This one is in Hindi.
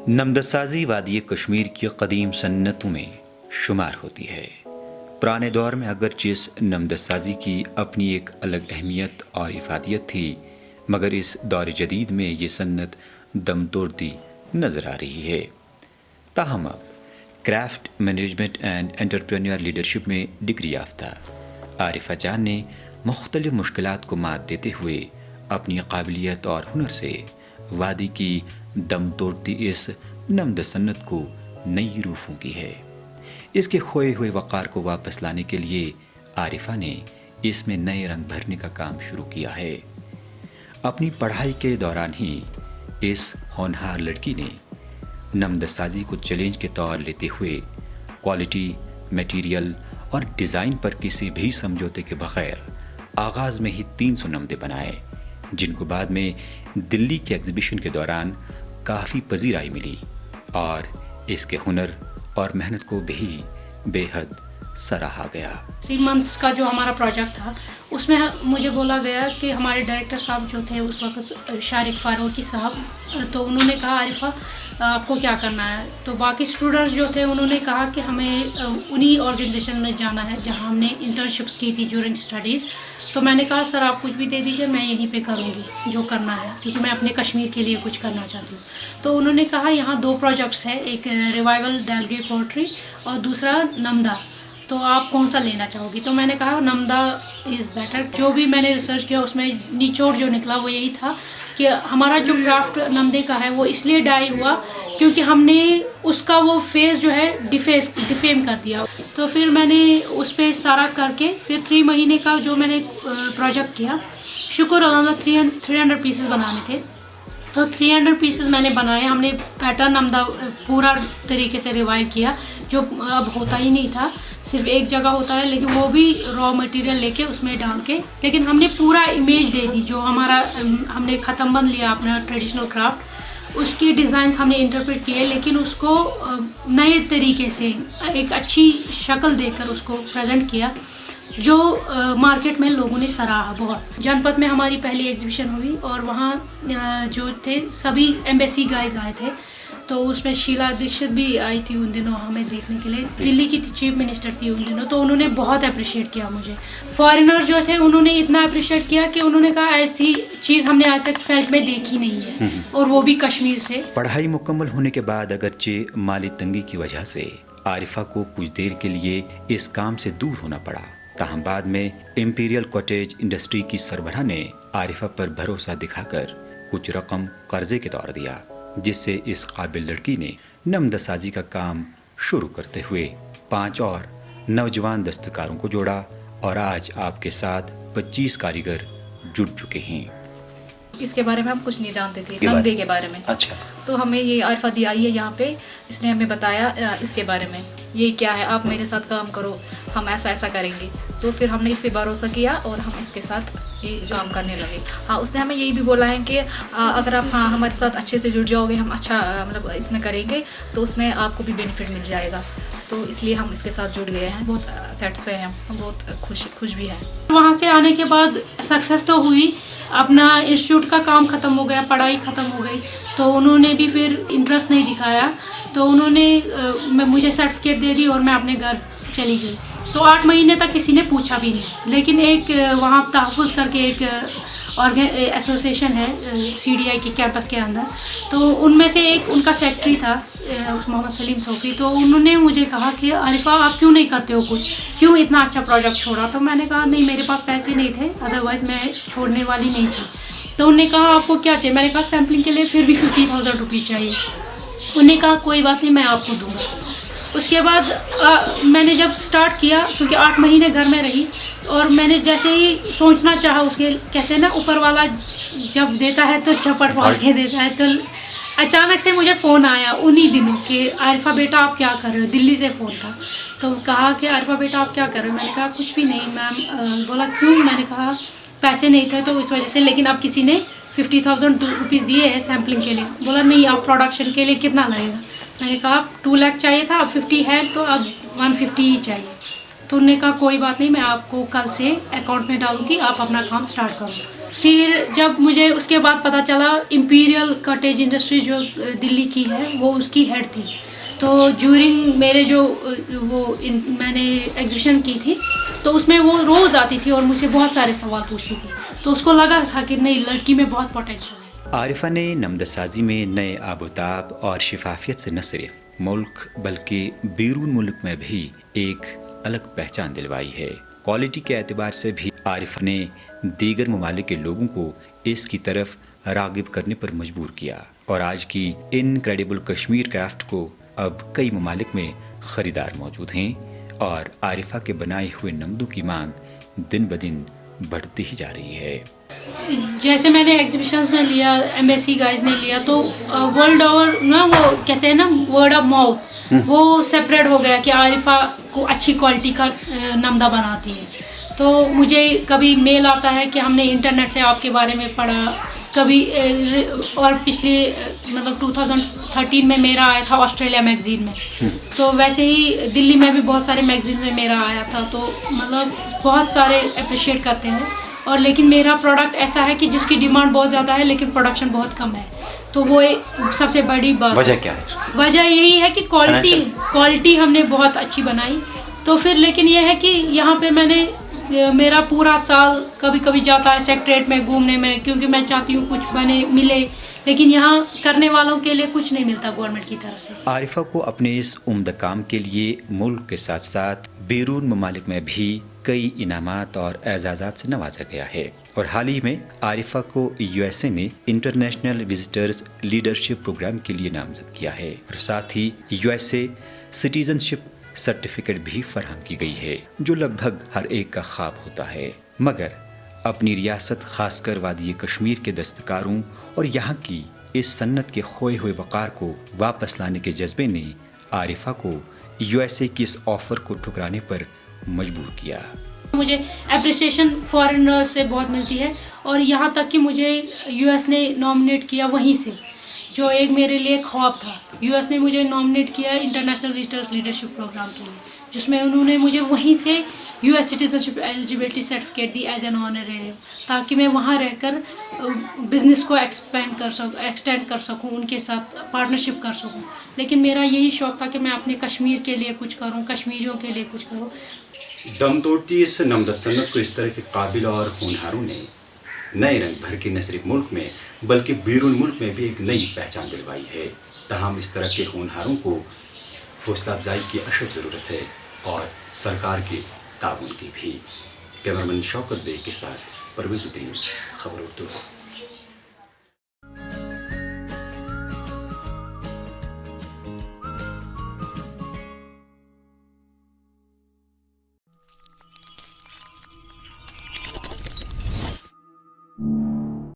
नमदसाजी वादी कश्मीर की कदीम सन्नतों में शुमार होती है। पुराने दौर में अगरचे इस नमदसाजी की अपनी एक अलग अहमियत और इफादियत थी, मगर इस दौर जदीद में ये सन्नत दम तोड़ती नज़र आ रही है। ताहम अब craft management and entrepreneur leadership में डिग्री याफ्ता आरिफा जान ने मुख्तलिफ मुश्किलात को मात देते हुए अपनी काबिलियत और हुनर से वादी की दम तोड़ती इस नमद सन्नत को नई रूह फूंकी है। इसके खोए हुए वक़ार को वापस लाने के लिए आरिफा ने इसमें नए रंग भरने का काम शुरू किया है। अपनी पढ़ाई के दौरान ही इस होनहार लड़की ने नमदसाजी को चैलेंज के तौर लेते हुए क्वालिटी, मटेरियल और डिज़ाइन पर किसी भी समझौते के बगैर आगाज़ में ही 300 नमदे बनाए, जिनको बाद में दिल्ली के एग्जीबिशन के दौरान काफ़ी पजीराई मिली और इसके हुनर और मेहनत को भी बेहद सराहा गया। 3 मंथ्स का जो हमारा प्रोजेक्ट था उसमें मुझे बोला गया कि हमारे डायरेक्टर साहब जो थे उस वक्त शारिक फारूकी साहब, तो उन्होंने कहा आरिफा आपको क्या करना है। तो बाकी स्टूडेंट्स जो थे उन्होंने कहा कि हमें उन्हीं ऑर्गेनाइजेशन में जाना है जहां हमने इंटर्नशिप्स की थी ड्यूरिंग स्टडीज़। तो मैंने कहा सर आप कुछ भी दे दीजिए, मैं यहीं पे करूँगी जो करना है, क्योंकि मैं अपने कश्मीर के लिए कुछ करना चाहती हूँ। तो उन्होंने कहा यहाँ 2 प्रोजेक्ट्स हैं, एक रिवाइवल डेलगेट पोट्री और दूसरा नमदा, तो आप कौन सा लेना चाहोगी। तो मैंने कहा नमदा इज़ बेटर। जो भी मैंने रिसर्च किया उसमें निचोड़ जो निकला वो यही था कि हमारा जो क्राफ्ट नमदे का है वो इसलिए डाई हुआ क्योंकि हमने उसका वो फेस जो है डिफेम कर दिया। तो फिर मैंने उस पर सारा करके फिर 3 महीने का जो मैंने प्रोजेक्ट किया, शुक्र अल्लाह 300 पीसेस बनाने थे। तो 300 पीसेस मैंने बनाए। हमने पैटर्न नमदा पूरा तरीके से रिवाइव किया, जो अब होता ही नहीं था, सिर्फ एक जगह होता है, लेकिन वो भी रॉ मटेरियल लेके उसमें डाल के, लेकिन हमने पूरा इमेज दे दी। जो हमारा हमने ख़त्म बंद लिया अपना ट्रेडिशनल क्राफ्ट, उसके डिज़ाइंस हमने इंटरप्रेट किए, लेकिन उसको नए तरीके से एक अच्छी शक्ल देकर उसको प्रेजेंट किया, जो मार्केट में लोगों ने सराहा बहुत। जनपद में हमारी पहली एग्जीबिशन हुई और वहाँ जो थे सभी एम्बेसी गाइज आए थे, तो उसमें शीला दीक्षित भी आई थी उन दिनों हमें देखने के लिए। दिल्ली की चीफ मिनिस्टर थी उन दिनों, तो उन्होंने बहुत अप्रिशिएट किया मुझे। फॉरेनर जो थे उन्होंने इतना अप्रिशिएट किया कि उन्होंने कहा ऐसी चीज़ हमने आज तक फील्ड में देखी नहीं है, और वो भी कश्मीर से। पढ़ाई मुकम्मल होने के बाद अगरचे माली तंगी की वजह से आरिफा को कुछ देर के लिए इस काम से दूर होना पड़ा, ताहम बाद में इंपीरियल कॉटेज इंडस्ट्री की सरबराह ने आरिफा पर भरोसा दिखाकर कुछ रकम कर्जे के तौर दिया, जिससे इस काबिल लड़की ने नमदसाजी का काम शुरू करते हुए 5 और नौजवान दस्तकारों को जोड़ा और आज आपके साथ 25 कारीगर जुड़ चुके हैं। इसके बारे में हम कुछ नहीं जानते थे, नमदे के बारे में। अच्छा। तो हमें ये आरिफा दी आई है यहाँ पे, इसने हमें बताया इसके बारे में, ये क्या है, आप मेरे साथ काम करो, हम ऐसा ऐसा करेंगे। तो फिर हमने इस पे भरोसा किया और हम इसके साथ ये काम करने लगे। हाँ, उसने हमें यही भी बोला है कि अगर आप हमारे साथ अच्छे से जुड़ जाओगे, हम अच्छा मतलब इसमें करेंगे तो उसमें आपको भी बेनिफिट मिल जाएगा। तो इसलिए हम इसके साथ जुड़ गए हैं, बहुत सेटिस्फाई हैं, हम बहुत खुश भी हैं। वहाँ से आने के बाद सक्सेस तो हुई, अपना इंस्टीट्यूट का काम ख़त्म हो गया, पढ़ाई ख़त्म हो गई, तो उन्होंने भी फिर इंटरेस्ट नहीं दिखाया, तो उन्होंने मुझे सर्टिफिकेट दे दी और मैं अपने घर चली गई। तो 8 महीने तक किसी ने पूछा भी नहीं, लेकिन एक वहाँ तहफ़्फ़ुज़ करके एक एसोसिएशन है CDI के कैंपस के अंदर, तो उनमें से एक उनका सेक्रेटरी था मोहम्मद सलीम सोफी। तो उन्होंने मुझे कहा कि आरिफा आप क्यों नहीं करते हो कुछ, क्यों इतना अच्छा प्रोजेक्ट छोड़ा। तो मैंने कहा नहीं, मेरे पास पैसे नहीं थे, अदरवाइज़ मैं छोड़ने वाली नहीं थी। तो उन्होंने कहा आपको क्या चाहिए। मैंने कहा सैम्पलिंग के लिए फिर भी 50,000 रुपये चाहिए। उन्होंने कहा कोई बात नहीं, मैं आपको दूँगा। उसके बाद मैंने जब स्टार्ट किया, क्योंकि 8 महीने घर में रही, और मैंने जैसे ही सोचना चाहा, उसके कहते हैं ना ऊपर वाला जब देता है तो झपट मार के देता है, तो अचानक से मुझे फ़ोन आया उन्हीं दिनों कि आरिफा बेटा आप क्या कर रहे हो। दिल्ली से फ़ोन था, तो कहा कि आरिफा बेटा आप क्या कर रहे हो। मैंने कहा कुछ भी नहीं मैम। बोला क्यों। मैंने कहा पैसे नहीं थे तो इस वजह से, लेकिन अब किसी ने 50,000 रुपीज़ दिए हैं सैम्पलिंग के लिए। बोला नहीं, आप प्रोडक्शन के लिए कितना लगेगा। मैंने कहा 2 लाख चाहिए था, अब 50 है तो अब 150 ही चाहिए। तो उन्होंने कहा कोई बात नहीं, मैं आपको कल से अकाउंट में डालूंगी, आप अपना काम स्टार्ट करो। फिर जब मुझे उसके बाद पता चला इम्पीरियल कॉटेज इंडस्ट्री जो दिल्ली की है वो उसकी हेड थी, तो ज्यूरिंग मेरे जो मैंने एग्जीबिशन की थी तो उसमें वो रोज़ आती थी और मुझसे बहुत सारे सवाल पूछती थी, तो उसको लगा था कि नहीं, लड़की में बहुत पोटेंशियल है। आरिफा ने नमदसाजी में नए आबोताब और शिफाफियत से न सिर्फ मुल्क बल्कि बैरून मुल्क में भी एक अलग पहचान दिलवाई है। क्वालिटी के एतबार से भी आरिफा ने दीगर ममालिक के लोगों को इसकी तरफ रागिब करने पर मजबूर किया और आज की इनक्रेडिबल कश्मीर क्राफ्ट को अब कई ममालिक में ख़रीदार मौजूद हैं और आरिफा के बनाए हुए नमदों की मांग दिन ब दिन बढ़ती ही जा रही है। जैसे मैंने एग्जीबिशंस में लिया, एम्बेसी गाइज ने लिया, तो वर्ल्ड ओवर ना वो कहते हैं ना वर्ड ऑफ माउथ, वो सेपरेट हो गया कि आरिफा को अच्छी क्वालिटी का नमदा बनाती है। तो मुझे कभी मेल आता है कि हमने इंटरनेट से आपके बारे में पढ़ा, कभी और पिछले मतलब 2013 में मेरा आया था ऑस्ट्रेलिया मैगज़ीन में, तो वैसे ही दिल्ली में भी बहुत सारे मैगज़ीन में मेरा आया था, तो मतलब बहुत सारे अप्रिशिएट करते हैं। और लेकिन मेरा प्रोडक्ट ऐसा है कि जिसकी डिमांड बहुत ज़्यादा है लेकिन प्रोडक्शन बहुत कम है, तो वो एक सबसे बड़ी बात। वजह क्या है? वजह यही है कि क्वालिटी हमने बहुत अच्छी बनाई, तो फिर लेकिन ये है कि यहाँ पे मेरा पूरा साल कभी कभी जाता है सेक्रेटरीट में घूमने में, क्योंकि मैं चाहती हूँ कुछ मिले, लेकिन यहाँ करने वालों के लिए कुछ नहीं मिलता गवर्नमेंट की तरफ से। आरिफा को अपने इस उम्दा काम के लिए मुल्क के साथ साथ बैरून ममालिक में भी कई इनामात और एजाज़ात से नवाजा गया है और हाल ही में आरिफा को यूएसए ने इंटरनेशनल विजिटर्स लीडरशिप प्रोग्राम के लिए नामजद किया है और साथ ही यूएसए सिटीजनशिप सर्टिफिकेट भी फराहम की गई है, जो लगभग हर एक का ख्वाब होता है। मगर अपनी रियासत खासकर वादी कश्मीर के दस्तकारों और यहाँ की इस सन्नत के खोए हुए वक़ार को वापस लाने के जज्बे ने आरिफा को यूएसए की इस ऑफ़र को ठुकराने पर मजबूर किया। मुझे अप्रिसिएशन फॉरेनर से बहुत मिलती है और यहाँ तक कि मुझे यूएस ने नॉमिनेट किया वहीं से, जो एक मेरे लिए ख्वाब था। यूएस ने मुझे नॉमिनेट किया इंटरनेशनल विजिटर्स लीडरशिप प्रोग्राम के लिए, जिसमें उन्होंने मुझे वहीं से यूएस सिटीजनशिप एलिजिबिलिटी सर्टिफिकेट दी एज एन ऑनरेरियम, ताकि मैं वहाँ रहकर बिज़नेस को एक्सटेंड कर सकूँ, उनके साथ पार्टनरशिप कर सकूँ। लेकिन मेरा यही शौक़ था कि मैं अपने कश्मीर के लिए कुछ करूँ, कश्मीरियों के लिए कुछ करूँ। दम तोड़ती इस नमदा सन्नत को इस तरह के काबिल और होनहारों ने नए रंग भर के न सिर्फ मुल्क में बल्कि बैरून मुल्क में भी एक नई पहचान दिलवाई है। तमाम इस तरह के होनहारों को हौसला अफजाई की अशद ज़रूरत है और सरकार के ताउन की भी। कैमरामैन शौकत बेग के साथ परवेज़ उद्दीन, खबर उर्दू।